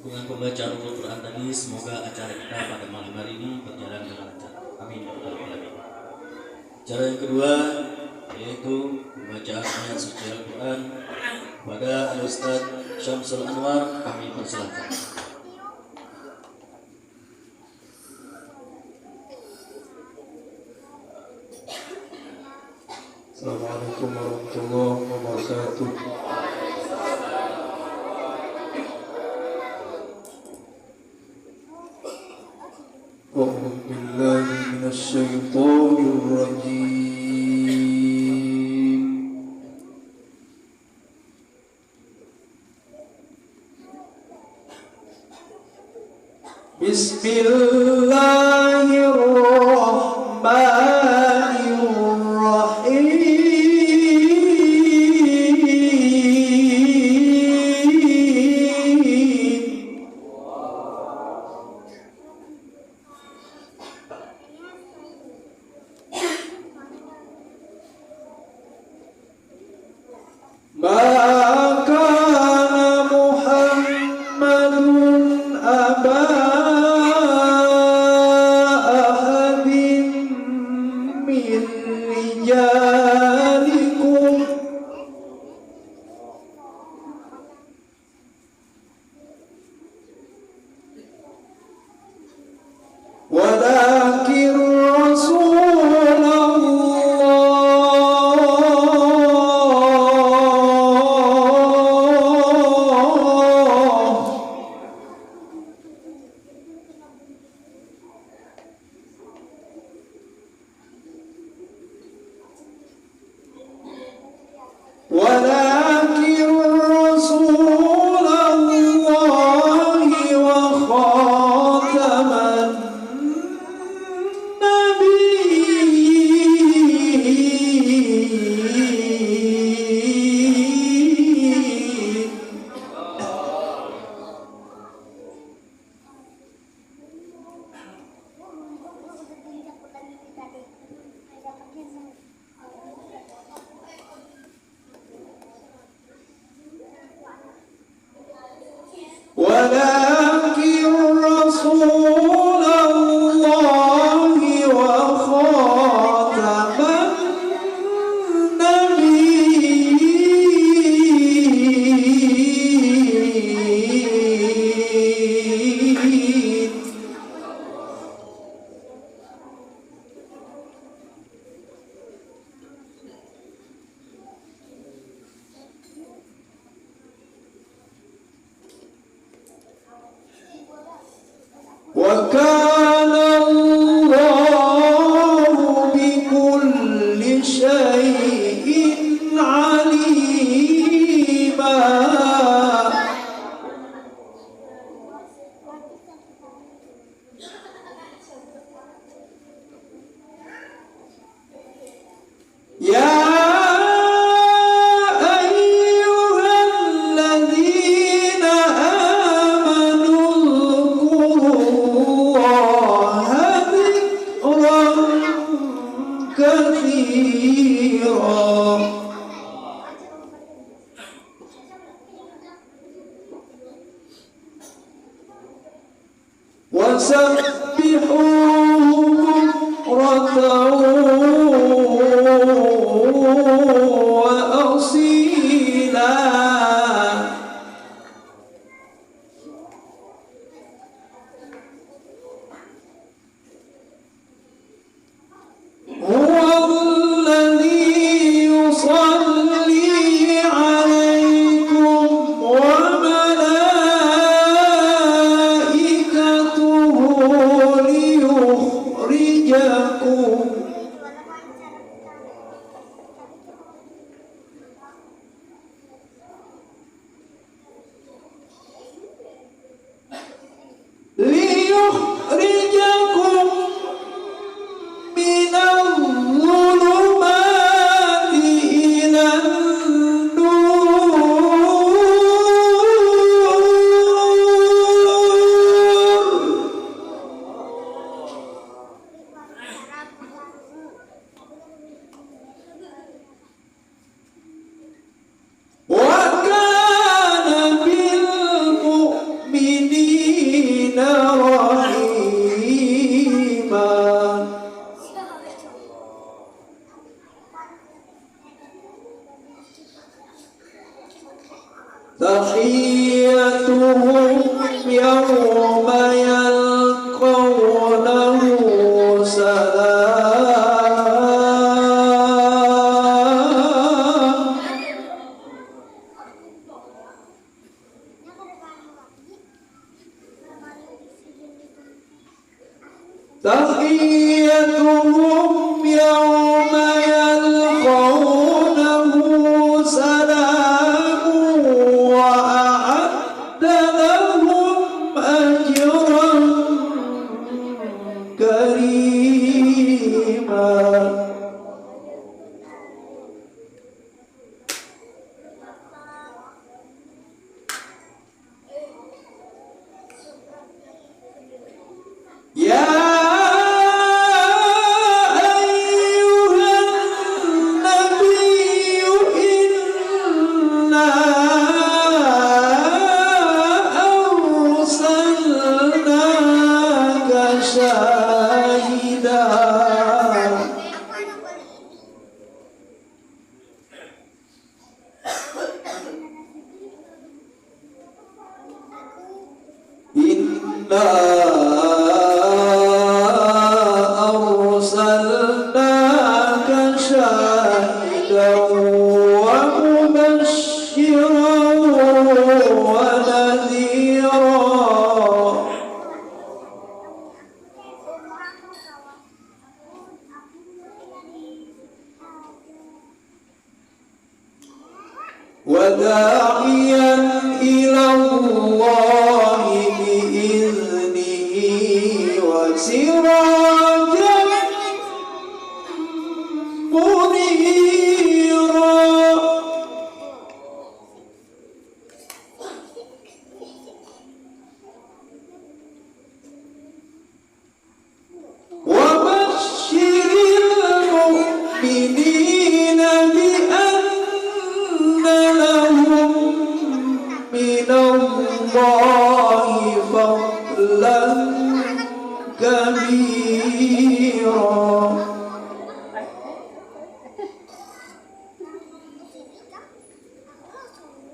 Dengan pembacaan Al-Quran tadi, semoga acara kita pada malam hari ini berjalan dengan lancar. Amin. Cara yang kedua yaitu pembacaan ayat suci Al-Quran pada Al-Ustaz Syamsul Anwar. Kami persilakan. Assalamualaikum warahmatullahi wabarakatuh. A'udzu billahi minasy syaithanir rajim. Bismillahirrahmanirrahim. وَكَانَ اللَّهُ بِكُلِّ شَيْءٍ عَلِيمًا. Oh tahiyyatuhum yawma yalqawnahu salam. Tahiyyatuhum yawma yalqawnahu salamun wa a'adda lahum ajran karima. Ya ayyuhan nabiyyu inna arsalnaka syahidan. Inna arsalnaka syahidan wa mubasysyiran wa nadhira. وداعيا إلى الله بإذنه وسراجا منيرا. وبشر المؤمنين بأن لهم من الله فضلا كبيرا.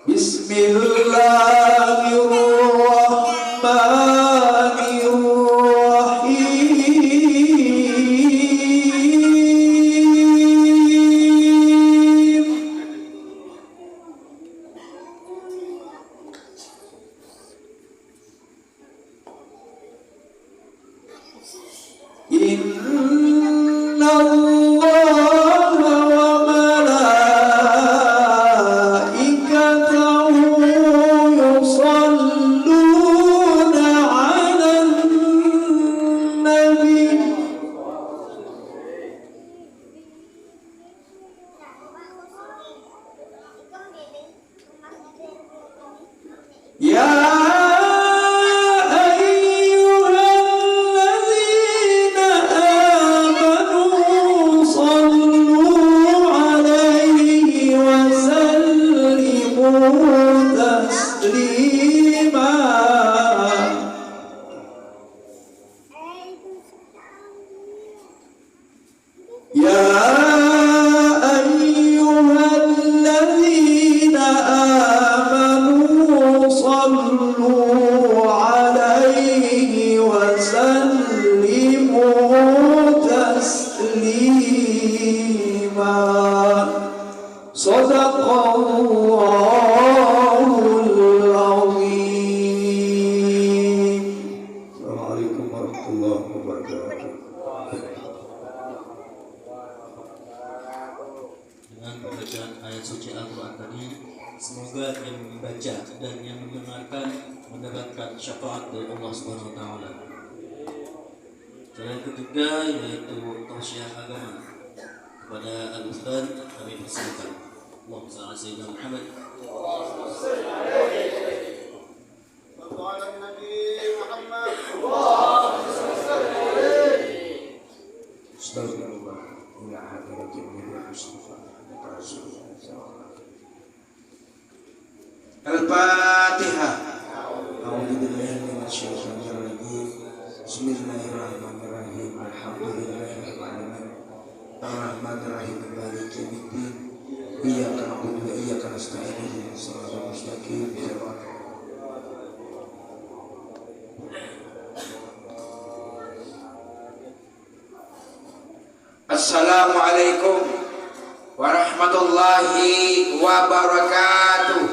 بسم الله الرحمن الرحيم. إن الله وملائكته يصلون على النبي. يا أيها الذين آمنوا صلوا عليه وسلموا تسليما. يا أيها الذين آمنوا صلوا عليه وسلموا تسليما. صدق الله العظيم. السلام عليكم ورحمة الله وبركاته. Dengan pembacaan ayat suci Al-Quran tadi, semoga yang membaca dan yang mendengarkan mendapatkan syafaat dari Allah Subhanahu wa taala. Cara yang ketiga yaitu tausiah agama kepada Al-Ustaz, kami persilakan. Allahumma shalli ala sayyidina Muhammad. Astagfirullah. Ila hadratin Mustafa Al-Fatihah. A'udzubillahi minasyaitonir rajim. Bismillahirrahmanirrahim. Alhamdulillahirabbil alamin. Arrahmanirrahim. Maliki yaumiddin. Iyyaka na'budu wa iyyaka nasta'in. Ihdinas siratal mustaqim. الحكيم Assalamualaikum warahmatullahi wabarakatuh.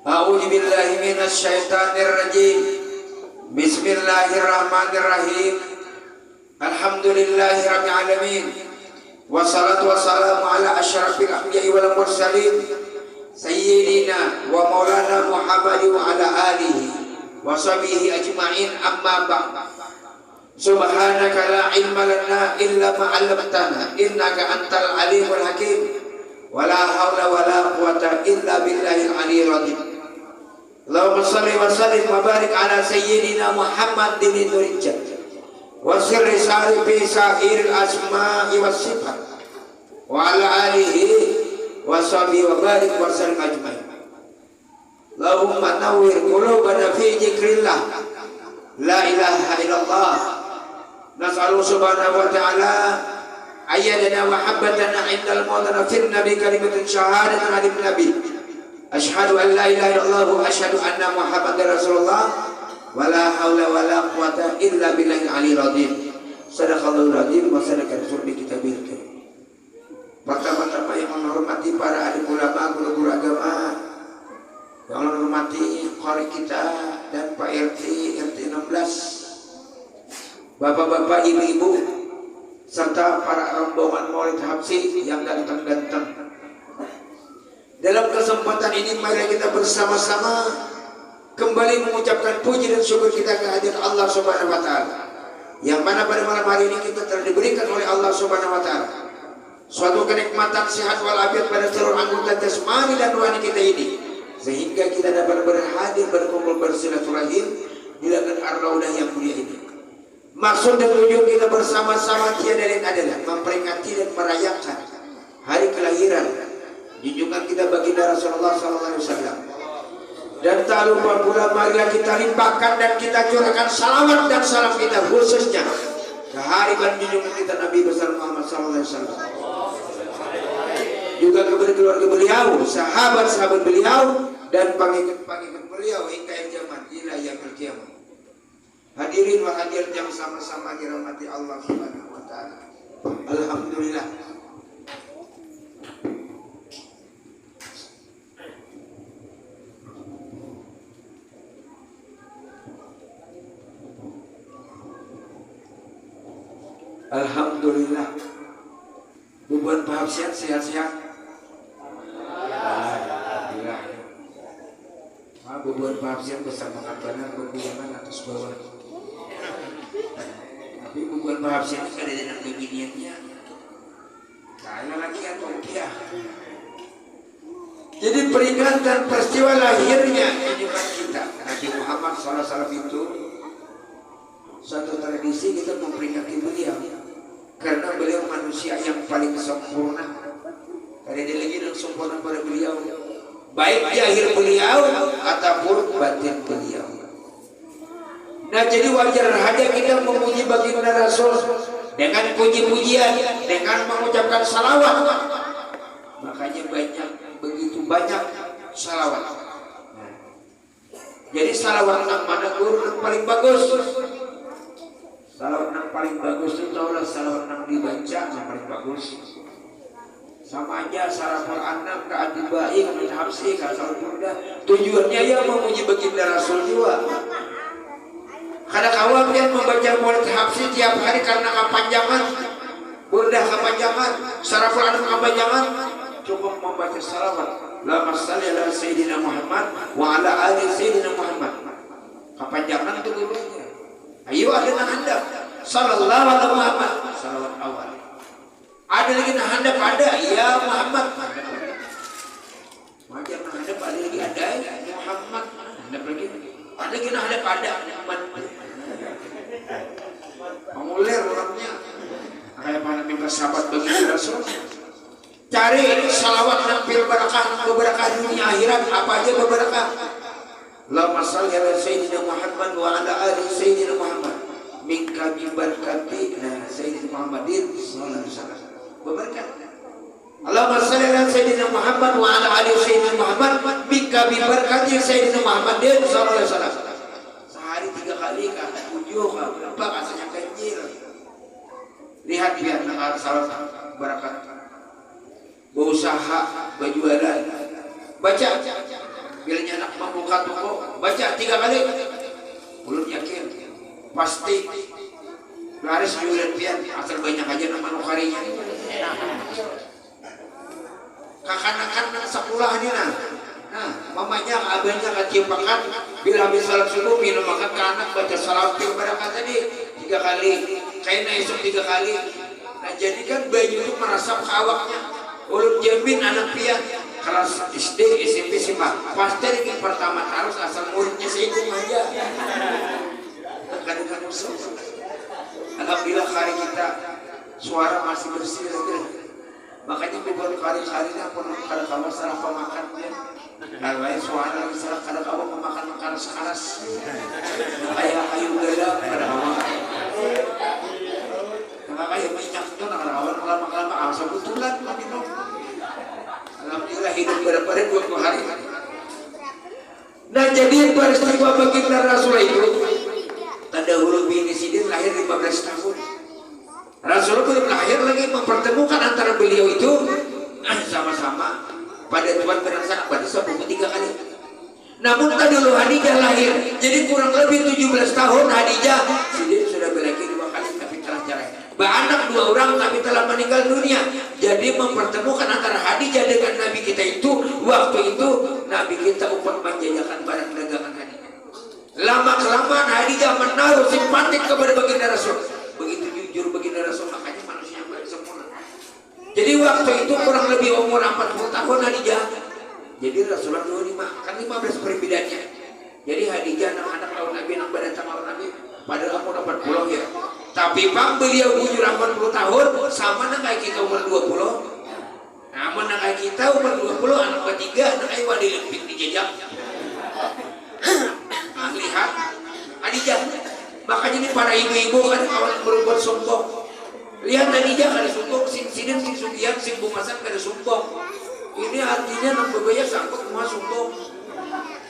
A'udzu billahi minasy syaithanir rajim. Bismillahirrahmanirrahim. Alhamdulillahi rabbil alamin. Wassalatu wassalamu ala asyrafil anbiya'i wal mursalin sayyidina wa maulana Muhammadin wa ala alihi wa sahbihi ajma'in, amma ba'd. Subhanaka la ilma lana illa ma 'allamtana innaka antal alimul hakim. Wala haula wala quwwata illa billahil aliyyil azim. Allahumma shalli wa sallim wa barik ala sayyidina Muhammadin nurijat wa sirri sarifi sa'iril asma'i was sifat wa ala alihi wa sahbihi wa barik wa sallim ajma'in. Allahumma nawwir qulubana fi dzikrillah la ilaha illallah. Nas'alu subhanahu wa ta'ala ayyadana wa habbatana indal mautana fil nabi kalimatun syahadatan alim nabi asyhadu an la ilaha illallah wa asyhadu anna muhammadar rasulullah wa la haula wa la quwwata illa billahil aliyyil azim. Sadaqallahul azim wa sadaqa rasul bi kitabil karim. Pertama-tama yang menghormati para alim ulama, guru-guru agama, yang menghormati qari kita dan Pak RT 16, bapak-bapak, ibu-ibu, serta para rombongan maulid habsi yang ganteng-ganteng. Dalam kesempatan ini mari kita bersama-sama kembali mengucapkan puji dan syukur kita kehadirat Allah Subhanahu wa taala, yang mana pada malam hari ini kita telah diberikan oleh Allah Subhanahu wa taala suatu kenikmatan sehat walafiat pada seluruh anggota jasmani dan rohani kita ini, sehingga kita dapat berhadir berkumpul bersilaturahim di langit ar-raudah yang mulia ini. Maksud dan tujuan kita bersama-sama tiada lain adalah memperingati dan merayakan hari kelahiran junjungan kita baginda Rasulullah SAW. Dan tak lupa pula marilah kita limpahkan dan kita curahkan salawat dan salam kita khususnya ke hari junjungan kita Nabi besar Muhammad SAW, juga kepada keluarga beliau, sahabat-sahabat beliau, dan pengikut-pengikut beliau hingga zaman ila yaumil qiyamah. Hadirin wa hadirat yang sama-sama dirahmati Allah Subhanahu wa taala. Alhamdulillah. Alhamdulillah. Bubuan Pak Hafsiat sehat-sehat. Alhamdulillah. Bubuan Pak Hafsiat bersama kabanan berhubungan atas bawah. Tapi bubuan Pak Hafsiat itu ada dengan beginiannya. Kaya lagi atau dia. Jadi peringatan peristiwa lahirnya junjungan kita Nabi Muhammad SAW itu suatu tradisi kita memperingati beliau, karena beliau manusia yang paling sempurna. Ada lagi yang sempurna pada beliau, baik zahir beliau ataupun batin beliau. Nah, jadi wajar saja kita memuji baginda Rasul dengan puji-pujian, dengan mengucapkan salawat. Makanya begitu banyak salawat. Nah, jadi salawat yang mana guru yang paling bagus? Salawat yang paling bagus itu adalah salawat yang dibaca yang paling bagus. Sama aja sarafal anam ke atibai ke habsi ke salawat burda. Tujuannya ya memuji baginda Rasul juga. Kadang awal dia membaca maulid habsi tiap hari karena kepanjangan, burda kepanjangan, sarafal anam kepanjangan. Cukup membaca salawat. Allahumma shalli ala sayyidina Muhammad wa ala ali sayyidina Muhammad. Kepanjangan itu gurunya. Ayo ada yang handap sallallahu alaihi Muhammad, salawat awal. Ada lagi yang handap ada ya Muhammad. Wajar yang handap ada lagi ada ya Muhammad. Handap lagi. Ada lagi yang handap ada Muhammad. Mengulir orangnya. Kayak mana minta sahabat bagi Rasul. Cari salawat yang fil barakah, berkah dunia akhirat, apa aja berkah. Allahumma shalli ala sayyidina Muhammad wa ala ali sayyidina Muhammad min kami berkati sayyidina Muhammadin sallallahu alaihi wasallam. Berberkat. Allahumma shalli ala sayyidina Muhammad wa ala ali sayyidina Muhammad bika bi barakati sayyidina Muhammad sallallahu alaihi wasallam. Sehari 3 kali kah, 7 kah, berapa rasanya ganjil. Lihat dia dengar salat barakat. Berusaha, berjualan. Baca. Bila anak membuka toko, baca 3 kali. Belum yakin. Pasti laris jualan pian asal banyak aja nama nukarinya. Kakak-kakak sekolah ini nah, mamanya, abahnya kecil pakan. Bila habis salat subuh minum makan ke anak baca salat barakat tadi 3 kali. Kayaknya esok 3 kali. Nah jadi kan bayi itu merasap ke awaknya. Ulun jamin anak pian kelas SD, SMP, SMA pasti yang pertama harus asal muridnya seikung aja. Kadang-kadang alhamdulillah hari kita suara masih bersih lagi. Makanya beberapa kali-kalinya pun kadang-kadang salah pemakannya. Kalau suara salah kadang-kadang memakan makanan sekaras. Kayak kayu garam kadang-kadang. Kayak minyak itu kadang-kadang lama-lama asal betulan minum. Alhamdulillah hidup berapa 20 hari. Nah jadi peristiwa baginda Rasulullah itu terdahulu bini Sidin lahir 15 tahun. Rasulullah belum lahir lagi mempertemukan antara beliau itu sama-sama pada Tuhan berangsang pada 3 kali. Namun terdahulu Hadijah lahir, jadi kurang lebih 17 tahun Hadijah Sidin sudah berlaki 2 kali tapi telah cerai. Beranak 2 orang tapi telah meninggal dunia. Jadi mempertemukan antara Hadijah dengan Nabi kita itu waktu itu Nabi kita upah menjajakan barang dagangan Hadijah. Lama kelamaan Hadijah menaruh simpatik kepada baginda Rasul. Begitu jujur baginda Rasul, makanya manusia yang paling sempurna. Jadi waktu itu kurang lebih umur 40 tahun Hadijah. Jadi Rasulullah 25, kan 15 perbedaannya. Jadi Hadijah anak-anak lawan Nabi, anak badan sama Nabi padahal umur 40 ya. Tapi bang beliau umur 80 tahun sama dengan kita umur 20. Namun dengan kita umur 20 anak ketiga anak ayah dilempit di jejak. Nah, lihat Hadijah. Makanya ini para ibu-ibu kan kawan berbuat sombong. Lihat Hadijah kada sombong, sing Sidin, sing Sugihan, sing Bumasan kada sombong. Ini artinya nang berbaya sangkut semua sombong.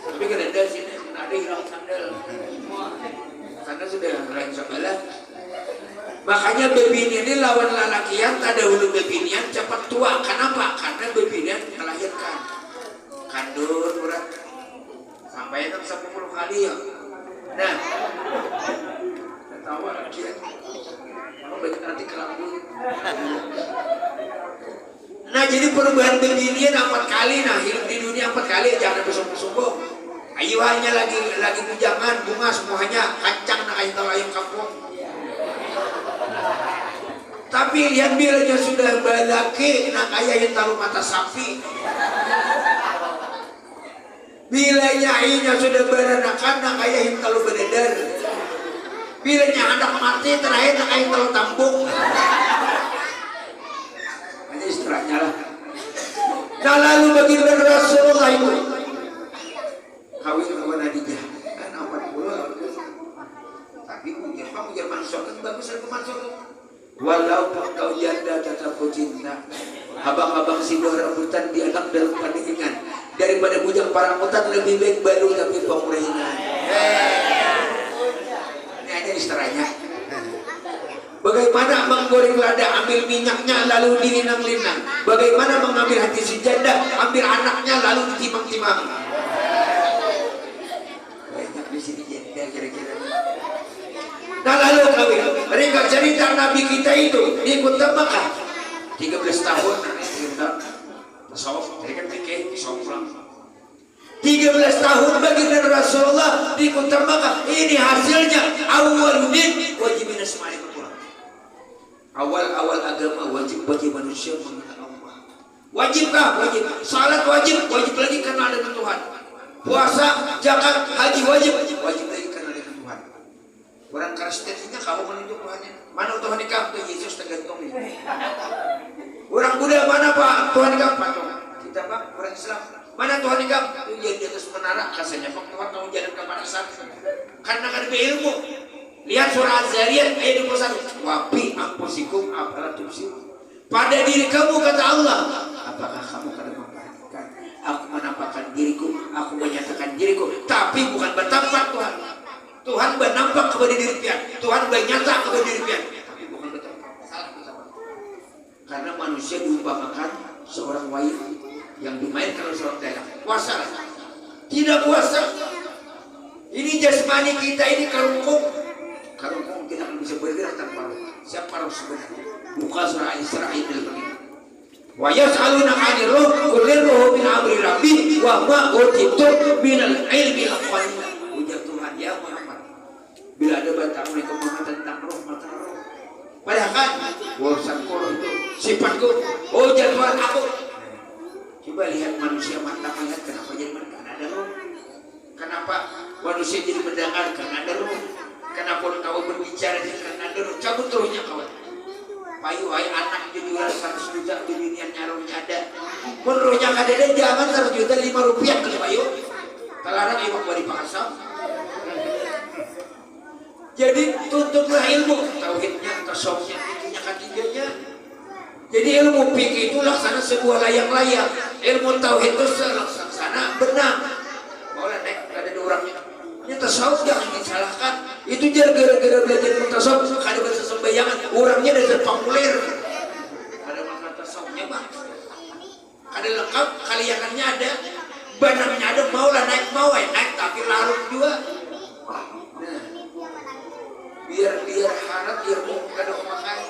Tapi kada ada sini, ada hilang sandal. Karena sudah lain sebelah. Makanya bebinian ini lawan lalakian, tak dahulu bebinian cepat tua. Kenapa? Karena bebinian melahirkan. Kandun berat. Sampai kan 10 kali ya. Nah, tahu lagi ya. Mau baca nanti kerambut. Nah jadi perubahan bebinian 4 kali. Nah hidup di dunia 4 kali, jangan bersombong-sombong. Ayuhannya lagi bujangan, bunga semuanya kancang nak ayam tahu ayam kampung. Tapi lihat bilanya sudah balaki nak ayah yang taruh mata sapi. Bilanya ayahnya sudah beranakan nak ayah yang taruh beredar. Bilanya anak mati terakhir nak ayah taruh tambung. Hanya istilahnya lah. Nah lalu baginda Rasulullah itu kawin dengan Hadijah kan 40. Tapi ujar mansur kan bagus ada mansur. Walaupun kau janda tetap kau cinta. Abang-abang sindoh rambutan di anak dalam pandangan. Daripada bujang paramutan lebih baik baru tapi pemurahingan. Ini aja istilahnya. Bagaimana menggoreng lada, ambil minyaknya lalu dilinang-linang. Bagaimana mengambil hati si janda, ambil anaknya lalu ditimang-timang. Banyak di sini janda kira-kira. Nah lalu kawin, mereka cerita Nabi kita itu di Kota Makkah 13 tahun tasawuf, mereka pikir sombong 13 tahun baginda Rasulullah di Kota Makkah. Ini hasilnya awaludin wajibin asma'i Quran. Awal agama wajib bagi manusia mengenal Allah. Wajibkah? Wajib. Salat wajib, wajib lagi kenal dengan Tuhan. Puasa, zakat, haji wajib, wajib lagi kenal dengan Tuhan. Orang Kristennya kamu menunjuk Tuhannya. Mana Tuhan nikah? Tuh Yesus tergantung ini. Orang Buddha mana Pak? Tuhan nikah patung. Kita Pak, orang Islam. Mana Tuhan nikah? Tuh jadi di atas menara. Kasanya Pak Tuhan kamu jalan ke mana sana? Karena kan berilmu. Lihat surah Az-Zariyat ayat 21. Wapi ampusikum apala tubsir. pada diri kamu, kata Allah. Apakah kamu kadang memperhatikan? Aku menampakkan diriku, aku menyatakan diriku, tapi bukan bertampak Tuhan. Tuhan bernampak kepada diri pian, Tuhan bernyata kepada diri pian, tapi bukan bertampak. Salah kita. Karena manusia diumpamakan seorang wayang yang dimainkan oleh seorang dalang. Puasa, tidak puasa. Ini jasmani kita ini karungkung. Karungkung tidak akan bisa bergerak tanpa roh. Siapa roh sebenarnya? Buka surah Al-Isra ayat 5. Wa yas'aluna 'anil ruh qul ruhu min amri rabbi wa ma utitu minal ilmi qalila. Ujar Tuhan, ya Muhammad, bila ada batamu yang ngomong tentang roh, maka roh. Padahal kan urusan roh itu sifatku. Oh Tuhan, aku. Coba lihat manusia mata melihat, kenapa jadi mendengar? Ada roh. Kenapa manusia jadi mendengar? Karena ada roh. Kenapa kau berbicara karena ada roh? Cabut rohnya kawan. Payu ay anak jadi 100 juta di dunia rohnya ada. Pun rohnya ada dan jangan 100 juta 5 rupiah ke payu. Terlarang imam bari pakasam. Jadi tuntutlah ilmu, tauhidnya, tasawufnya, fikihnya, ketiganya. Jadi ilmu fikih itu laksana sebuah layang-layang. Ilmu tauhid itu laksana benang. Boleh naik, ada orangnya. Ini tasawuf jangan disalahkan. Itu jangan gara-gara belajar tasawuf kada bahasa sembayangan. Orangnya dari populer. Ada makna tasawufnya bang. Ada lengkap, kaliangannya ada, benangnya ada. Maulah naik mau naik tapi larut juga. Nah, biar harap biar mau kada memakai.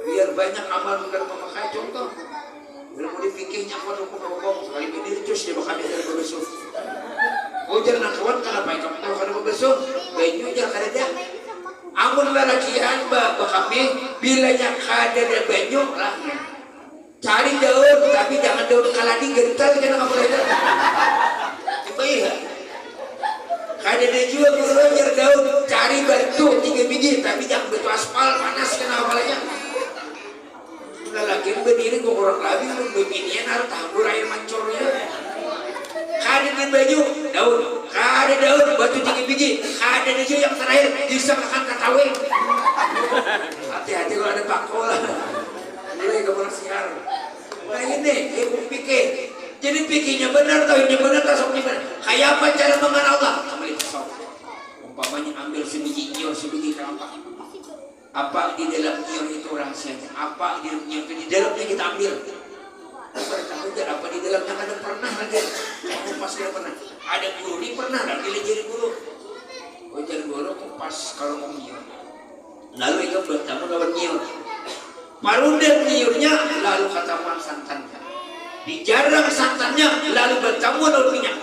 Biar banyak amal kada memakai. Contoh, ilmu di fikihnya pun hukum-hukum sekali berdiri terus dia bakal dari berbesok. Ujar nak kawan kenapa kamu tahu kada berbesok? Banyu jar kada ada. Amun lalakian kami bila yang kada ada banyu lah. Cari daun tapi jangan daun kaladi gentar jangan apa ada. Coba ya. Kada ada juga guru jar daun cari batu 3 biji tapi jangan batu aspal panas kenapa lagi. Lalakian berdiri kok orang labing beginian harus tabur air mancurnya. Kada di baju daun, kada daun batu 3 biji, kada aja yang terakhir bisa makan katawe. Hati-hati kalau ada pakola. Mulai kamu siar. Nah ini ilmu fikih. Jadi fikihnya benar, tauhidnya benar, tasawufnya benar. Kayak apa cara mengenal Allah? Kembali tasawuf. Umpamanya ambil sebiji nyiur, sebiji kelapa. Apa di dalam nyiur itu rahasianya? Apa di dalam nyiur itu? Di dalamnya kita ambil. Bertanggung apa di dalamnya ada pernah ada. Kamu pasti pernah. Ada guru ini pernah dan pilih jadi guru. Oh jadi guru pas kalau mau nyiur. Lalu itu bertemu lawan nyiur. Marundan nyiurnya lalu kataman santannya. Dijarang santannya lalu bertemu lawan minyak.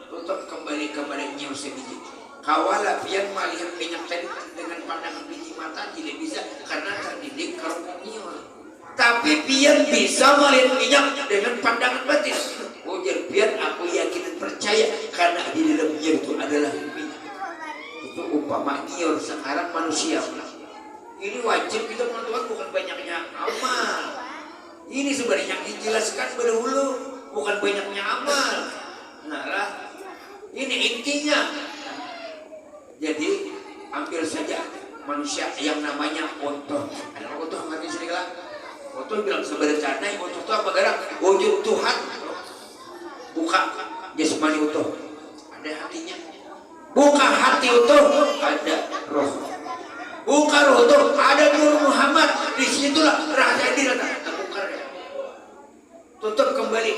Untuk kembali kepada nyiur sebiji. Kawala pian melihat minyak tadi dengan pandangan biji mata tidak bisa karena terdidik kalau nyiur. Tapi pian bisa melihat minyak dengan pandangan batin. Ujar pian aku yakin dan percaya karena di dalam nyiur itu adalah minyak. Itu umpama nyiur sekarang manusia. Ini wajib kita menentukan bukan banyaknya amal. Ini sebenarnya yang dijelaskan berdahulu bukan banyaknya amal. Nah lah, ini intinya. Jadi ambil saja manusia yang namanya otoh. Ada otoh ngerti sedikit. Otoh bilang sebenarnya otoh itu apa gerak? Wujud Tuhan. Buka jasmani utuh, ada hatinya. Buka hati utuh, ada roh. Buka roh utuh, ada Nur Muhammad. Disitulah rahasia diri terbukar. Tutup kembali.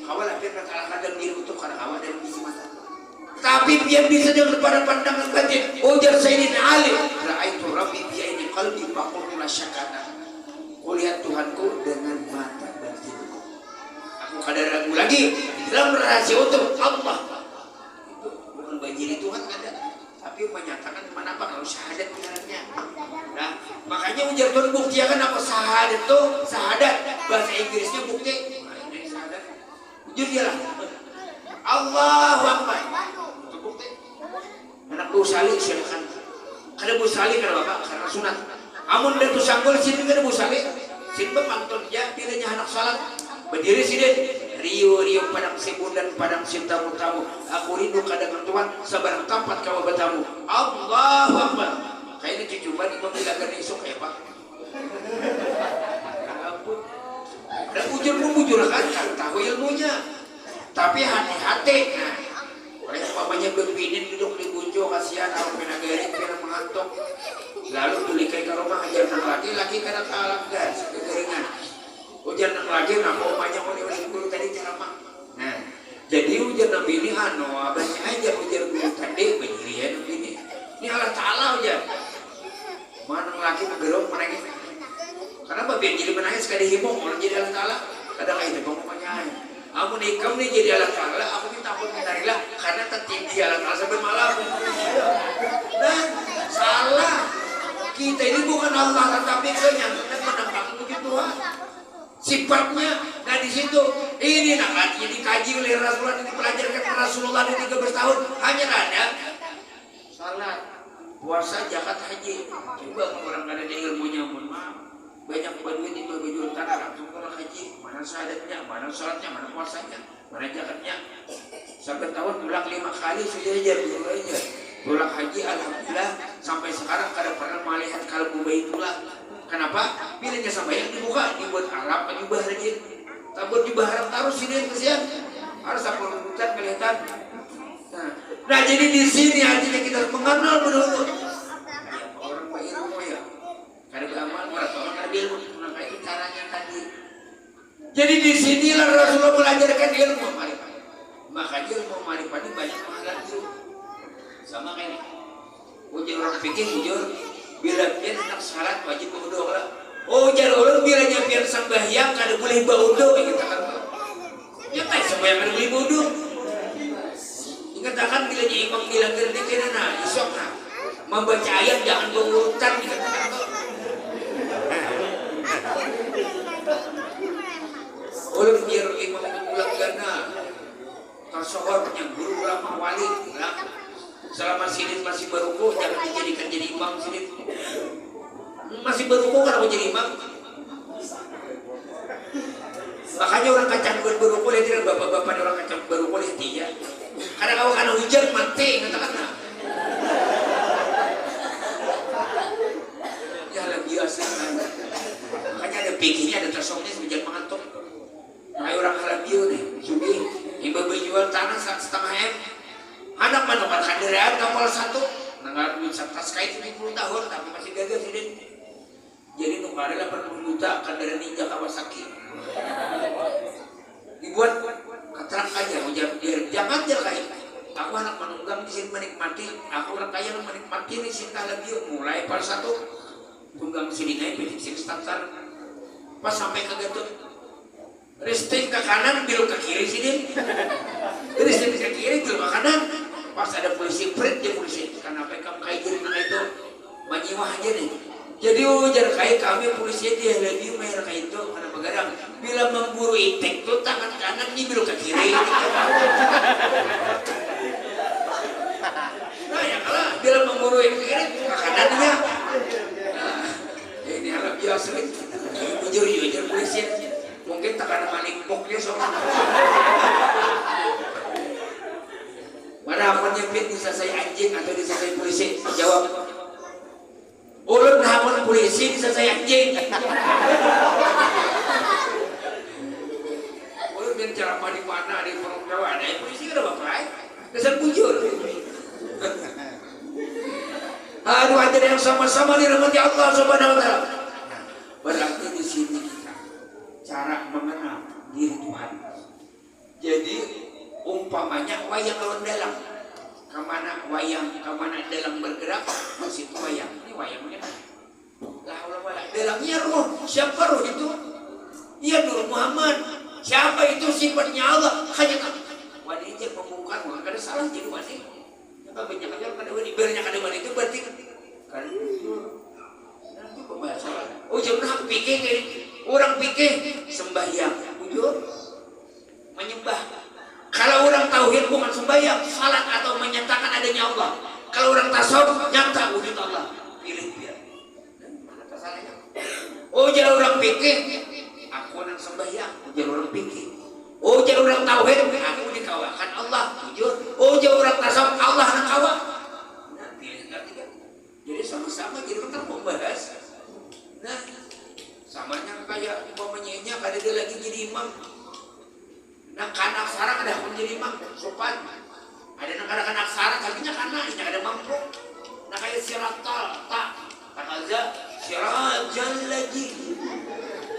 Kawal akhirnya kalah kadang diri utuh karena kawal dari biji mata. Tapi dia bisa dengan pada pandangan batin. Ujar Sayyidina Ali, ra'aitu Rabbi bi'aini qalbi faqultu la syakana. Kulihat Tuhanku dengan mata batin. Aku kadang ragu lagi di dalam rahasia utuh Allah. Itu bukan banjiri Tuhan ada, tapi menyatakan kenapa kalau syahadat jalannya. Nah, makanya ujar Tuhan buktikan apa syahadat itu? Syahadat bahasa Inggrisnya bukti. Nah, ini syahadat. Jujur dia lah. Allahu Akbar. Itu bukti. Anak Bu Sali silakan. Kada Bu Sali kada bapak karena sunat. Amun dan tu sanggul sini kada Bu Sali. Sini pantun ya pilihnya anak salat. Berdiri sini. Rio padang sibun dan padang cinta mutamu. Aku rindu kadang Tuhan sabarang tempat kau bertamu. Allahu Akbar. Kayaknya cucuban imam bilakan esok ya Pak. Apa mujur kan tahu ilmunya. Tapi hati-hati. Nah, oleh umpamanya bepinin duduk di gunjo kasihan kalau pena garing pena mengantuk. Lalu tulikai ke rumah ajar nang laki karena kalah gas kekeringan. Ujar nang laki nama umanya mau diulang guru tadi ceramah. Nah, jadi ujar nabi ini abahnya aja ujar guru tadi begini ini. Ini Allah Taala ujar. Mana laki bergerong menangis. Karena bagian jadi menangis sekali himong orang jadi Allah Taala. Kadang kayak itu ngomongnya. Aku nikam nih jadi Allah Taala. Aku minta ampun minarilah karena tertinggi Allah Taala sampai malam. Dan salah. Kita ini bukan Allah tetapi kenyataannya menambah puji Tuhan. Sifatnya. Nah di situ ini nak dikaji oleh Rasulullah, dipelajarkan Rasulullah di 13 tahun hanya ada salat, puasa, zakat, haji. Coba orang ada di ilmunya, mohon maaf. Banyak baduin itu berjual tanah langsung orang haji. Mana syahadatnya, mana salatnya, mana puasanya, mana zakatnya. Sampai tahun pulang 5 kali sudah aja. Pulang haji alhamdulillah sampai sekarang kada pernah melihat kalbu baitullah. Kenapa? Bilangnya sampai yang dibuka dibuat Arab jubah rajin. Tabur jubah Arab taruh sini kesian. Harus apa rubutan kelihatan. Nah jadi di sini artinya kita mengenal betul. Orang berilmu ya. Kada beramal orang kada berilmu. Maka itu caranya tadi. Jadi di sinilah Rasulullah belajarkan ilmu marifat. Maka ilmu marifat ini banyak menghalangi. Sama kayak ujar orang pikir jujur bila dia nak salat wajib berdoa lah. Ujar orang bila dia sembahyang kada boleh berdoa kita kan. Ya tak sembahyang kada boleh berdoa. Dikatakan bila imam bilang kerja nah esok nah membaca ayat jangan berurutan dikatakan. Orang biar imam pulang gana tasawuf punya guru ulama wali lah. Selama sidin masih beruku, jangan dijadikan jadi imam sidin. Masih beruku kan mau jadi imam. Makanya orang kacang beruku lihat tidak bapak-bapak orang kacang beruku lihat dia. Karena kalau kena hujan mati katakan. Ya lebih biasa. Makanya ada pikirnya ada tersongnya semenjak mengantuk. Nah orang halabio nih, sugi, ibu jual tanah 1,5 M. Anak menemukan kendaraan kapal 1 nengah duit tas kait 70 tahun tapi masih gagal sih. Jadi nukar 80 juta kendaraan Ninja Kawasaki dibuat keterak aja ujar dia jangan aja kayak aku anak menunggang di sini menikmati aku orang kaya menikmati di sini lagi mulai par 1 tunggang sini naik sini starter pas sampai ke Gatut resting ke kanan belok ke kiri sini resting ke kiri belok ke kanan pas ada polisi pret dia polisi karena PK kayak gini itu menyiwah aja nih jadi ujar kayak kami polisi dia lebih merah kayak itu karena begadang bila memburu itek tuh tangan kanan ini belok ke kiri nah ya kalah bila memburu itek kiri ke kanannya nah, ini hal biasa ujar polisi mungkin tak ada maling poknya soalnya mana apa nyepit disasai anjing atau disasai polisi? Jawab. Ulun hamun polisi disasai anjing. Ulun dan ceramah di mana di Pulau Jawa ada polisi kan apa? Kesan bujur. Aduh ada yang sama-sama dirahmati Allah Subhanahu Wa Taala. Berarti di sini kita cara mengenal diri Tuhan. Jadi umpamanya wayang lawan dalang kemana dalang bergerak masih itu wayang ini wayangnya lah dalangnya roh siapa roh itu iya Nur Muhammad siapa itu sifatnya Allah hanya wanita pembukaan nggak ada salah jadi wanita apa banyak aja kada wanita bernya kada wanita itu berarti kan nanti pembahasan jangan pikir orang pikir sembahyang jujur menyembah. Kalau orang tauhid bukan sembahyang, salat atau menyatakan adanya Allah. Kalau orang tasawuf nyata wujud Allah. Pilih dia. Mana salahnya? Oh jadi orang pikir, aku orang sembahyang. Jadi orang pikir. Oh jadi orang tauhid, aku dikawakan Allah. Jujur. Oh jadi orang tasawuf, Allah nak kawak. Nah pilih jadi sama-sama jadi kita membahas. Nah samanya kayak saya umpamanya kada dia lagi jadi imam. Nah kanak sarang ada pun jadi imam sopan. Ada nak ada kanak sarang kakinya kana ini ada mampu. Nah kayak siratal tak kaza sirajal lagi.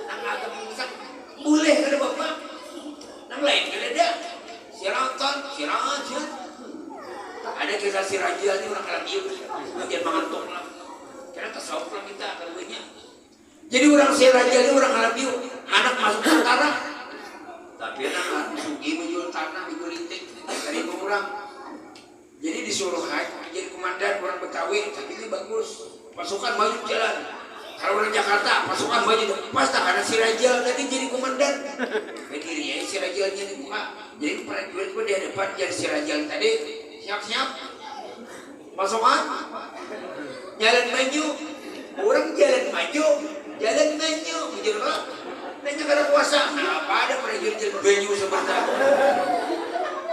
Nah agak bisa boleh kada bapak. Nah lain kada dia siratal sirajal. Ada kisah sirajal ni orang kalam iu. Bagian mengantuk lah. Karena tasawuf lah kita kalaunya. Jadi orang sirajal ni orang kalam iu. Anak masuk tentara. Tapi anak sugi menjual tanah menjual linting dari orang. Jadi disuruh jadi komandan orang Betawi, tapi ini bagus. Pasukan maju jalan. Kalau orang Jakarta, pasukan maju pas tak ada Sirajal tadi jadi komandan. Berdiri ya Sirajalnya dibuka. Jadi prajurit pun di hadapan jadi Sirajal tadi siap-siap. Pasukan jalan maju. Orang jalan maju, menjual apa? Nanya kada kuasa. Apa ada prajurit jalan maju sebentar.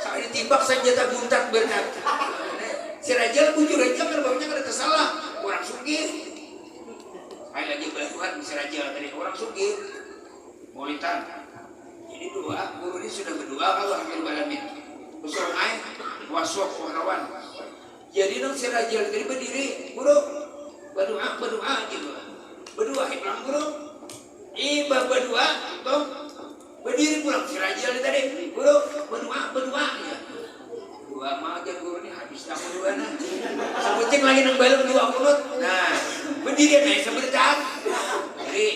Saya ditibak senjata buntat benar. Si Rajal bujur aja kan bapaknya kada tersalah. Orang sugih. Saya lagi bantuan si Rajal tadi orang sugih. Molitan. Jadi doa guru ini sudah berdoa kalau akhir balamin. Besar ai wasok wahrawan. Jadi nang si Rajal tadi berdiri, guru berdoa gitu. Berdoa hilang guru. Iba berdoa, toh berdiri pulang si Rajal tadi, guru berdoa ya. Dua mah aja guru ini habis tamu dua nah. Sebutin lagi nang balong 20. Nah, berdiri naik sebentar. Jadi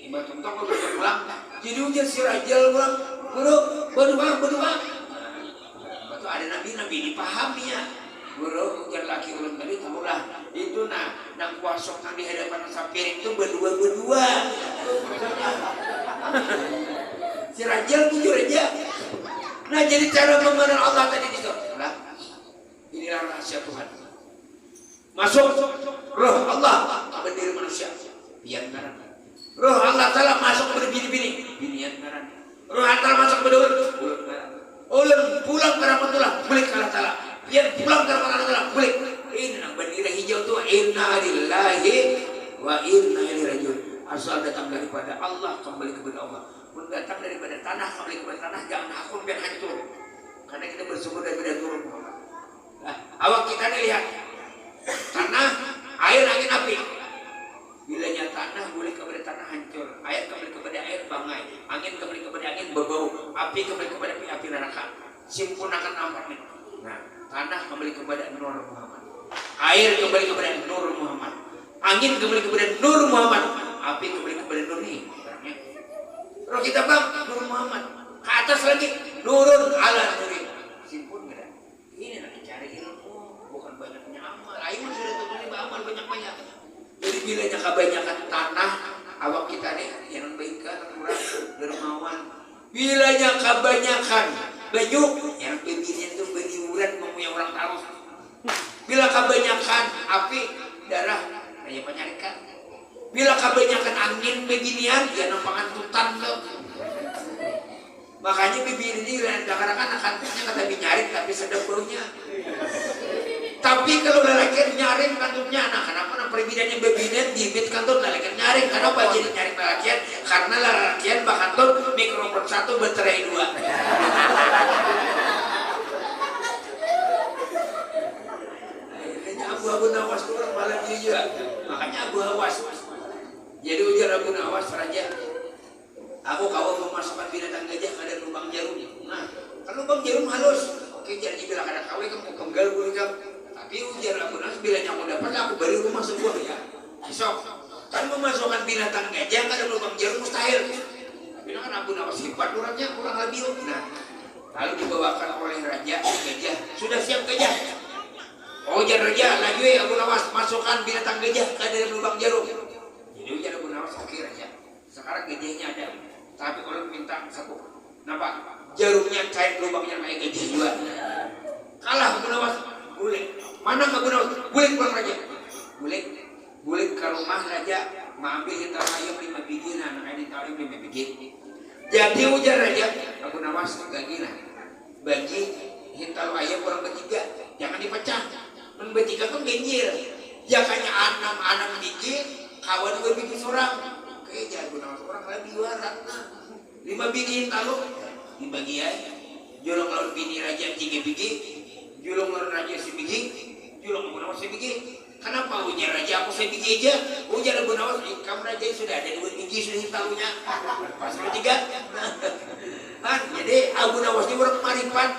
iba tong pulang. Jadi ujar si Rajal pulang, guru berdoa. Betul ada nabi dipahaminya. Guru ujar laki ulang tadi tahulah itu nang kuasok nang di hadapan sapiring itu berdua. Si Rajal bujur aja. Nah jadi cara mengenal Allah tadi itu. Nah, inilah rahasia Tuhan. Masuk roh Allah berdiri manusia. Biar ngaran. Roh Allah Ta'ala masuk kepada bini-bini. Binian ngaran. Roh Allah Ta'ala masuk kepada ulun ngaran. Ulun pulang ke rahmatullah. Balik ke Allah Ta'ala. Biar pulang ke rahmatullah Ta'ala. Balik. Ini nak bendera hijau tu. Inna lillahi wa inna ilaihi rajiun. Asal datang daripada Allah kembali kepada Allah. Pun datang daripada tanah kembali kepada tanah. Jangan hakun biar hancur. Karena kita bersumber daripada turun Muhammad. Nah, awak kita ni lihat tanah, air, angin, api. Bilanya tanah boleh kepada tanah hancur, air kembali kepada air bangai, angin kembali kepada angin berbau, api kembali kepada api neraka. Sempurnakan ampun. Nah, tanah kembali kepada Nur Muhammad, air kembali kepada Nur Muhammad, angin kembali kepada Nur Muhammad, api kembali kepada Nur ini. Roh kita bang Nur Muhammad, ke atas lagi Nurun ala Nurin. Simpun enggak? Ini nak cari ilmu, bukan banyaknya amal. Ayo sudah tertulis amal banyak-banyak. Jadi bila kebanyakan tanah awak kita nih yang baikkan kurang dermawan. Bilanya kebanyakan baju yang pembinian itu beriuran mempunyai orang taruh. Bila kebanyakan api darah kayak penyarikan. Bila kebanyakan angin beginian ya nampangan tutan lo. Makanya bibir ini kadang-kadang kantutnya kata nyaring tapi sedap baunya. Tapi kalau lelaki nyaring kantutnya, nah kenapa perbedaannya bebinet bibit kantut lelaki nyaring? Kenapa jadi nyaring lelakian? Karena lelakian bakantut mikrofon 1 baterai 2. Kayaknya abu-abu nawas itu orang malam juga. Makanya abu awas. Jadi ujar Abu Nawas raja. Aku kawal memasukkan binatang gajah ke dalam lubang jarum. Nah, kan lubang jarum halus. Oke, jadi bila ada kawin kamu kenggal boleh kamu. Tapi ujar Abu Nawas bila yang mau dapat aku beri rumah sebuah ya. Besok kan memasukkan binatang gajah ke dalam lubang jarum mustahil. Tapi kan Abu Nawas hebat orangnya kurang lebih. Nah, lalu dibawakan oleh raja gajah. Sudah siap gajah. Oh, ujar raja lagi Abu Nawas masukkan binatang gajah ke dalam lubang jarum. Jadi ujar Abu Nawas oke raja. Sekarang gajahnya ada, tapi kalau minta satu, nampak jarumnya kain lubangnya kayak gajah juga. Kalah Abu Nawas, boleh. Mana Abu Nawas? Boleh pulang raja. Boleh ke rumah raja, mengambil hintar ayam 5 biji, nah anak ini taruh 5 biji. Jadi ujar raja, Abu Nawas gak gila. Bagi hintar ayam orang bertiga, jangan dipecah. Men bertiga kan genjir. Jakanya 6 biji, kawan 2 biji seorang. Oke, jangan Abu Nawas orang lebih 2. 5 biji talu dibagi aja. Julung lawan bini raja 3 biji, julung lawan raja sebiji, julung Abu Nawas sebiji. Kenapa ujar raja aku sebiji aja? Ujar Abu Nawas, kamu raja sudah ada 2 biji sudah talunya. Pasal 3. Kan jadi Abu Nawas ini orang marifat,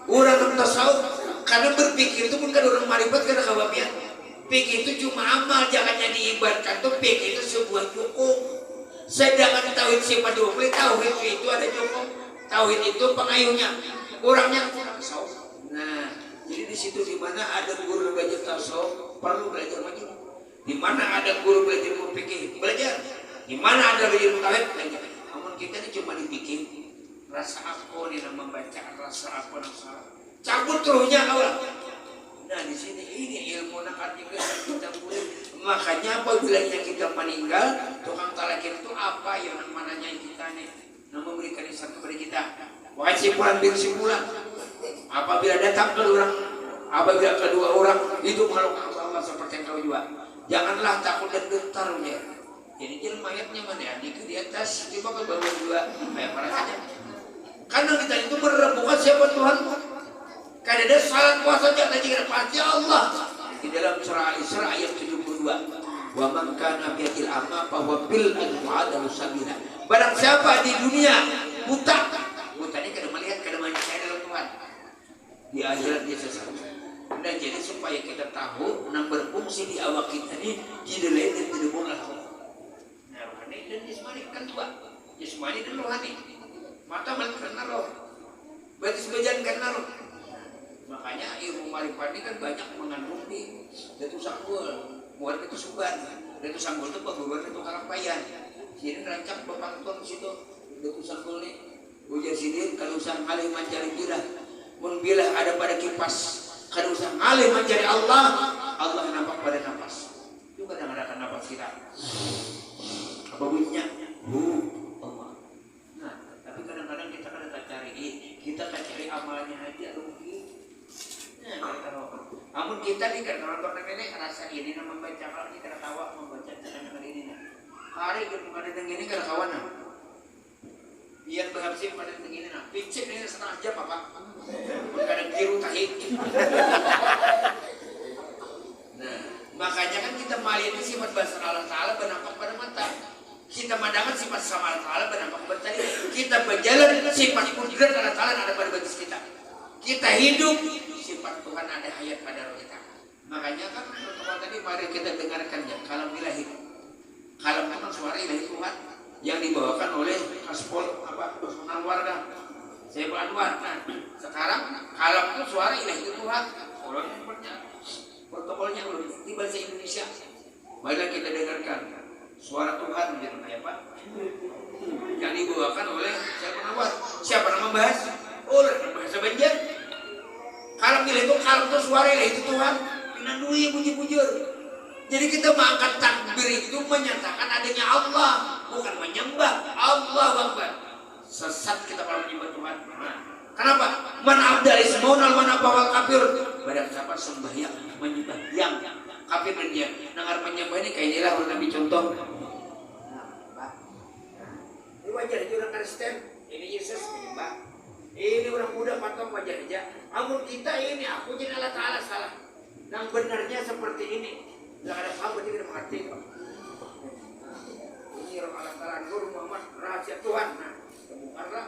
orang tasawuf. Karena berpikir itu bukan orang marifat karena kawabian. Pikir itu cuma amal, jangan jadi ibaratkan tuh pikir itu sebuah cukup. Sedangkan tauhid sifat 20, tauhid itu ada cukup. Tauhid itu pengayuhnya, orangnya tasawuf. Nah, jadi di situ di mana ada guru belajar tasawuf perlu belajar lagi. Di mana ada guru belajar fikih belajar. Di mana ada belajar tauhid belajar. Namun kita ini cuma dipikir rasa aku nih membaca rasa aku yang salah. Cabut terusnya awal. Nah di sini ini ilmu nak artikel kita boleh. Makanya apabila kita meninggal, tukang talakin itu apa yang mananya kita nih, yang memberikan isyarat kepada kita. Wahai simpulan bir simpulan. Apabila datang apabila kedua orang itu makhluk Allah seperti yang kau juga. Janganlah takut dan gentarnya. Jadi jangan mayatnya mana ya? Di atas, di bawah juga. Kayak para saja. Karena kita itu merebukan siapa Tuhan. Karena ada salat puasa saja tadi pasti Allah. Di dalam surah Al-Isra ayat 72. Wa man kana bi'il amma fa huwa bil adalu sabila. Barang siapa di dunia buta ini kada melihat kada mencari dalam Tuhan. Di akhirat dia sesat. Dan jadi supaya kita tahu nang berfungsi di awak kita ini jidelain dan tidak boleh. Nah, rohani dan jismani kan dua. Jismani dan rohani. Mata melihat karena roh. Berarti sebagian karena roh. Makanya ilmu marifat ini kan banyak mengandung di Datu Sanggul, buat itu Suban, Datu Sanggul itu pegawai itu Karampayan. Jadi rancang bepantun situ Datu Sanggul nih. Ujar sini kalau usah ngalih mencari bila, bila ada pada kipas, kalau usah ngalih mencari Allah, Allah nampak pada nafas. Itu kadang-kadang nafas kita. Apa bunyinya? Allah. Nah, tapi kadang-kadang kita kan cari amalnya aja rugi. Namun kita nih kan nonton ini rasa ini nama membaca kalau kita tawa membaca dengan ini. Hari kita pada dengan ini kada kawan. Biar berhabis pada dengan ini nah. Picit ini setengah jam apa? Kadang kiru tahik. Nah, makanya kan kita melihat sifat bahasa Allah Taala bernampak pada mata. Kita mandangan sifat sama Allah Taala bernampak pada tadi. Kita berjalan sifat kudrat Allah Taala ada pada batis kita. Kita hidup sifat Tuhan ada hayat pada roh kita. Makanya kan protokol tadi mari kita dengarkan ya kalam ilahi. Kalam memang suara ilahi Tuhan yang dibawakan oleh Kaspol personal warga. Saya Anwar. Nah, sekarang kalam itu suara ilahi Tuhan. Protokolnya di bahasa Indonesia. Marilah kita dengarkan suara Tuhan menjadi kayak apa? Yang dibawakan oleh saya Anwar. Siapa yang membahas? Oleh bahasa Banjar. Kalau pilih itu kalau itu suara itu Tuhan pinandui puji-pujur. Jadi kita mengangkat takbir itu menyatakan adanya Allah, bukan menyembah Allah Akbar. Sesat kita kalau menyembah Tuhan. Nah, kenapa? Man abdal ismaunal man abawal kafir. Barang siapa sembahyang menyembah yang kafir dan dia dengar menyembah ini kayak inilah orang Nabi contoh. Nah, ini wajar itu orang Kristen. Ini Yesus menyembah. Ini orang muda patung wajar aja. Namun kita ini aku jadi Allah Ta'ala salah. Yang benarnya seperti ini. Tidak ada apa berarti kita mengerti. Ini Allah Ta'ala Nur Muhammad rahasia Tuhan. Nah, temukanlah.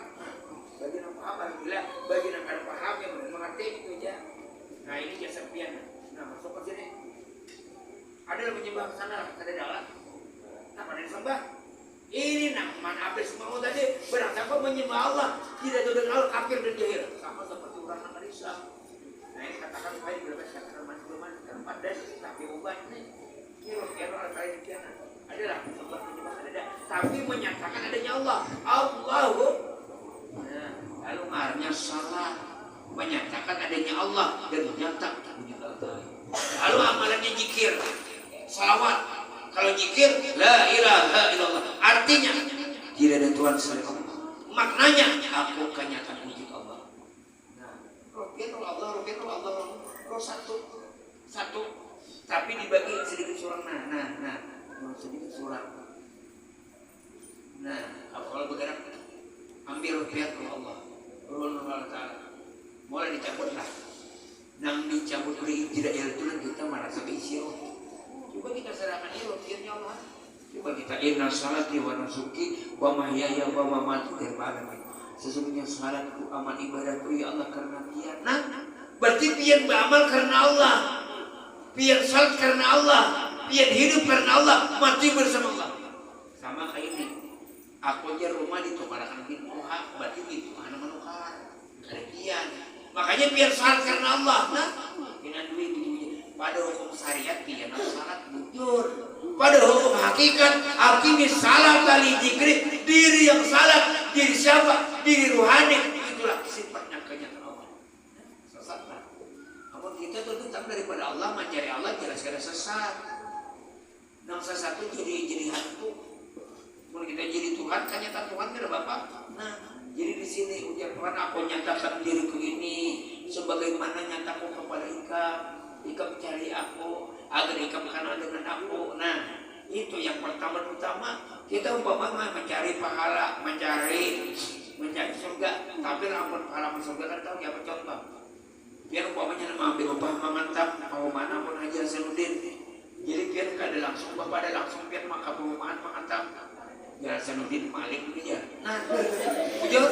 Bagi yang paham, alhamdulillah. Bagi yang ada paham yang mengerti itu aja. Nah ini jasa pian. Nah masuk ke sini. Ada yang menyembah ke sana, ada dalam. Nah pada disembah. Ini man abis mau tadi berarti apa menyembah Allah tidak tahu dengan kafir dan jahil sama seperti orang yang Islam. Nah ini katakan baik berapa katakan masih keempat dan tapi ubah ini orang kali ini adalah menyembah ada tapi menyatakan adanya Allah. Allahu. Nah lalu marahnya salah menyatakan adanya Allah dan menyatakan lalu amalannya zikir, salawat. Kalau zikir la ilaha illallah artinya tidak ada Tuhan selain Allah. Maknanya aku kenyataan wujud Allah. Nah, Rupiah Allah roh satu. Tapi dibagi sedikit surat. Nah, sedikit surat. Nah, kalau bergerak tidak iltunan kita merasa isyo. Coba kita serahkan ilmu ya Allah. Coba kita inna salati wa nusuki wa mahyaya wa mamati lillahi. Sesungguhnya salatku, amal ibadahku ya Allah karena Dia. Nah, berarti pian beramal karena Allah, pian salat karena Allah, pian hidup karena Allah, mati bersama Allah. Sama kayak ini. Aku aja rumah ditukarakan bin Tuhan, berarti itu anak menukar. Pian. Makanya pian salat karena Allah. Nah, pian duit pada hukum syariat pian salat bujur. Pada hukum hakikat hakimi salat tali zikri, diri yang salat, diri siapa? Diri ruhani. Itulah sifatnya kenyataan Allah. Sesatlah. Namun kita tetap daripada Allah, mencari Allah jelas-jelas sesat. Yang sesat itu jadi hantu. Kalau kita jadi Tuhan, kan nyata Tuhan tidak Bapak. Nah, jadi di sini ujar Tuhan, aku nyatakan diriku ini sebagaimana nyataku kepada Ikam. Ikam mencari aku agar Ikam kenal dengan aku. Nah, itu yang pertama-tama kita umpama mencari pahala, mencari surga. Tapi ampun pahala surga kan tahu ya apa contoh? Biar umpamanya ambil upah mantap, mau mana pun aja Hasanuddin. Jadi biar kada langsung Bapak ada langsung biar maka perumahan mantap. Ya Hasanuddin maling dia. Nah, jujur.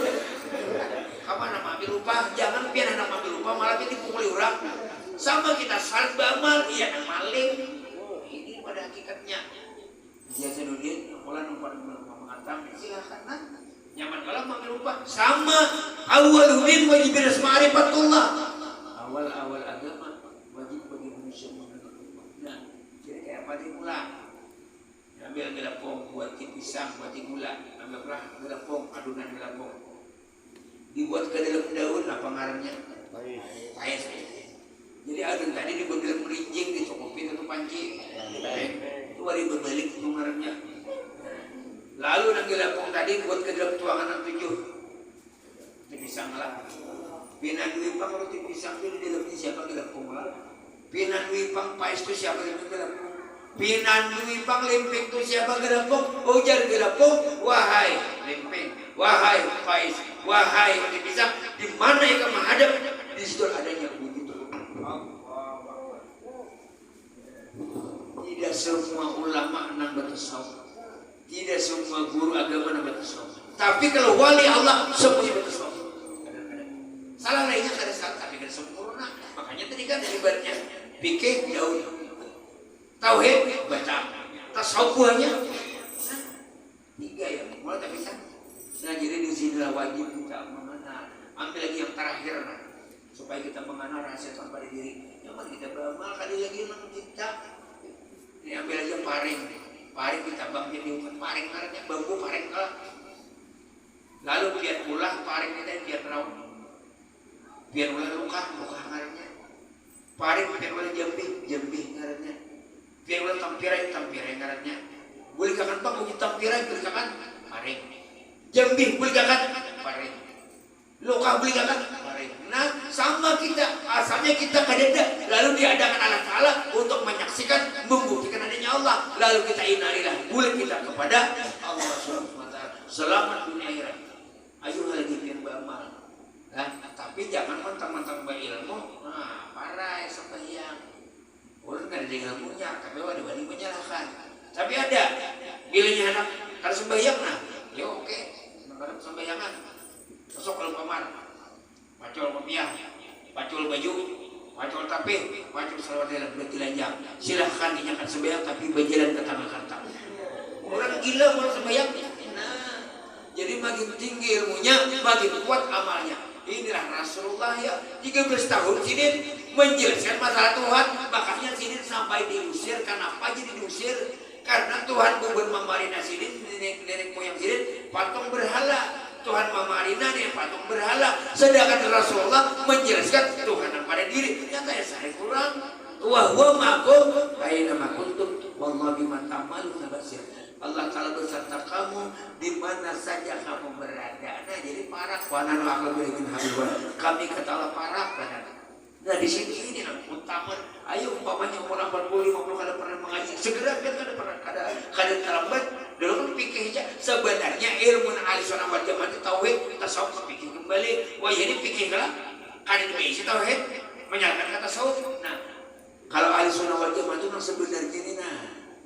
Kapan nama ambil upah? Jangan biar anak ambil upah malah dia dipukuli orang. Sama kita salat beramal, iya yang maling. Ini pada hakikatnya. Dia Hasanuddin, mulai nomor mengatakan silakan. Nah, nyaman kalau mengambil upah. Sama awal min wajib ma'rifatullah. Awal agama wajib bagi manusia mengenal Allah. Nah, jadi kayak apa dimulai? Ambil gelapong buat pisang, buat gula. Ambillah gelapong, adunan gelapong. Dibuat ke dalam daun apa ngarannya? Pais. Jadi adun tadi dibuat dalam merinjing, dicukupin atau panci. Itu baru berbalik itu ngarannya. Lalu nang gelapong tadi buat ke dalam tuangan 7. Pisang lah. Pinan wipang roti pisang itu di dalamnya siapa gelapong lah. Pinan wipang pais itu siapa yang gelapong. Pinan wipang lempeng itu siapa gelapong. Ujar gelapong, wahai lempeng, wahai pais, wahai roti pisang, di mana yang kamu hadap? Di situ adanya begitu. Tidak semua ulama nang bertasawuf. Tidak semua guru agama nang bertasawuf. Tapi kalau wali Allah semuanya bertasawuf. Salah lainnya ada salah tapi kan sempurna. Makanya tadi kan ibaratnya fikih daun, tauhid baca, tasawuf buahnya. Nah, 3 ya, mulai tak bisa. Nah jadi di sinilah wajib kita mengenal. Ambil lagi yang terakhir, nah, supaya kita mengenal rahasia tanpa diri. Yang kita beramal kali lagi nang kita. Ini ambil aja paring. Paring kita bangnya diukat paring karena bambu paring kalah. Lalu biar pulang paring kita biar raung. Biar ulah luka ngarannya. Paring biar ulah jambih ngarannya. Biar ulah tampirai ngarannya. Boleh kakan bang uji tampirai boleh kakan paring. Jambih boleh kakan paring. Luka boleh kakan paring. Nah sama kita asalnya kita kadeda. Lalu diadakan Allah Ta'ala untuk menyaksikan membuktikan adanya Allah. Lalu kita inarilah boleh kita kepada Allah Subhanahu wa Ta'ala. Selamat dunia akhirat. Ayo lagi biar beramal. Nah, tapi jangan mentang-mentang berilmu, nah parah sembahyang. Orang nggak ada ilmunya, tapi ada banding menyalahkan. Tapi ada, bilangnya anak kalau sembahyang, nah, ya oke, sekarang sembahyangan. Besok kalau kamar, pacul kopiah, pacul baju, pacul tapih, pacul salawat dalam bertelanjang. Silahkan dinyakan sembahyang, tapi berjalan ke tanah kantang. Orang gila mau sembahyang, nah, jadi makin tinggi ilmunya, makin kuat amalnya. Inilah Rasulullah ya 13 tahun Sidin menjelaskan masalah Tuhan. Makanya Sidin sampai diusir. Kenapa jadi diusir? Karena Tuhan bubur Mamarina Sidin, nenek moyang Sidin patung berhala. Tuhan Mamarina nih patung berhala. Sedangkan Rasulullah menjelaskan Tuhan yang pada diri. Ternyata ya saya kurang. Wahwa makum baina makuntum wallahu bima ta'maluna basir. Allah Ta'ala beserta kamu di mana saja kamu berada. Nah jadi parah wanan akal bikin haluan. Kami kata Allah parah kan. Nah di sini ini lah utama. Ayo umpamanya umur 40-50 kada pernah mengaji. Segera biar kada terlambat. Dulu kan pikir aja sebenarnya ilmu ahli sunnah wal jamaah tauhid tasawuf pikir kembali. Wah jadi pikir lah kada bisa tauhid menyalahkan kata tasawuf. Nah Kalau ahli sunnah wal jamaah itu sebenarnya ini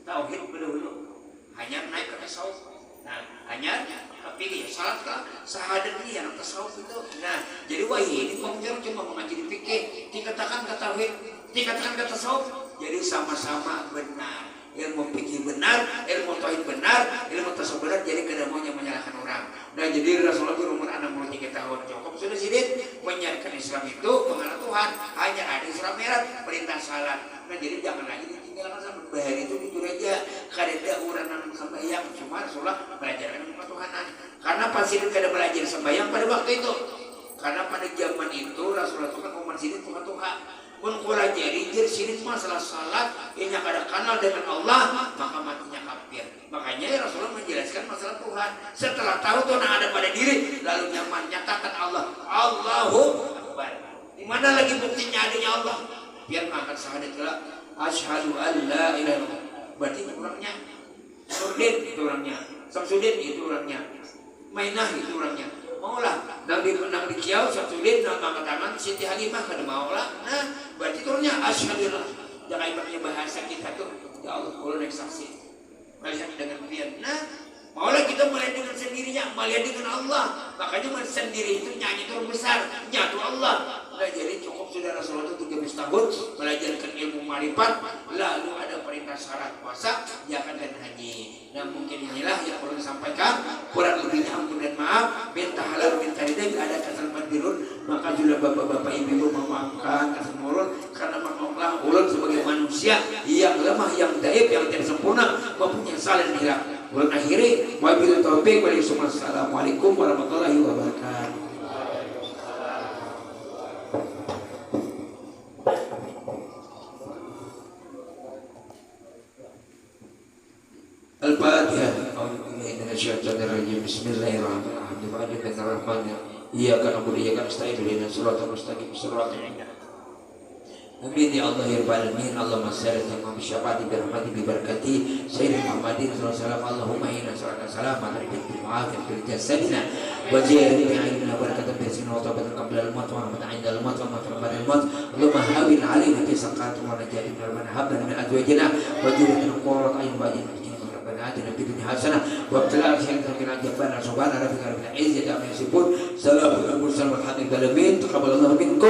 tauhid dulu. Hanya naik ke tasawuf. Nah, hanya tapi ya salat lah sahadat ini yang tasawuf itu. Nah, jadi wahai ini pengajar cuma mengaji fikih, dikatakan ke tauhid, dikatakan ke tasawuf. Jadi sama-sama benar. Ilmu fikih benar, ilmu tauhid benar, ilmu tasawuf benar. Jadi kada maunya menyalahkan orang. Nah, jadi Rasulullah berumur 63 tahun cukup sudah sidin menyiarkan Islam itu mengenal Tuhan. Hanya ada Islam merah perintah salat. Nah, jadi jangan lagi ditinggalkan sama bahari itu jujur aja. Kada uranan sembahyang, cuma Rasulullah belajarkan ilmu Tuhanan. Karena pasti kada belajar sembahyang pada waktu itu. Karena pada zaman itu Rasulullah itu kan umat sidin Tuhan. Pun kula jadi sirik masalah salat yang kada kenal dengan Allah maka matinya kafir. Makanya Rasulullah menjelaskan masalah Tuhan. Setelah tahu Tuhan ada pada diri lalu nyaman nyatakan Allah Allahu Akbar. Di mana lagi buktinya adanya Allah? Biar makan syahadat kelak asyhadu an la ilaha illallah. Berarti orangnya Surdin itu orangnya, Samsudin itu orangnya, Mainah itu orangnya. Maulah nang di Kiau Samsudin nang angkat tangan Siti Halimah kada maulah. Nah, berarti turunnya asyhadu jangan ibaratnya bahasa kita tuh ya Allah kalau naik saksi. Melihat dengan pian. Nah, maulah kita melihat dengan sendirinya, melihat dengan Allah. Makanya sendiri itu nyanyi itu besar, nyatu Allah. Nah, jadi cukup sudah Rasulullah itu 13 tahun belajarkan ilmu marifat, lalu ada perintah syarat puasa, zakat dan haji. Nah, mungkin inilah yang perlu disampaikan. Kurang lebihnya ampun dan maaf. Minta halal minta ridha bila ada kesalahan dirun, maka juga bapak-bapak ibu memaafkan kesemurun karena Allah ulun sebagai manusia yang lemah, yang daif, yang tidak sempurna, mempunyai salah dan hilaf. Ulun akhiri wabillahi taufiq wal hidayah. Assalamualaikum warahmatullahi wabarakatuh. Al-Fatihah. Bismillahirrahmanirrahim. Iyyaka na'budu wa iyyaka nasta'in ihdinas siratal mustaqim siratal ladzina Amin ya Allah ya Rabbal alamin. Allahumma shalli ala Muhammad bi rahmati bi barakati sayyidina Muhammadin sallallahu alaihi wasallam. Allahumma inna nas'aluka salamatan fil mu'afiyah fil jasadina wa jihadina wa barakatan fi sinna wa tawbatan qabla al-maut wa rahmatan 'inda al-maut wa rahmatan ba'da al-maut. Allahumma hawwin 'alaina fi saqati wa najina min habna min azwajina wa dhurriyyatina qurrata a'yun waj'alna آتنا في الدنيا حسنة وفي الآخرة حسنة وقنا سبحان ربك رب العزة عما يصفون سلام على المرسلين والحمد لله تقبل الله منكم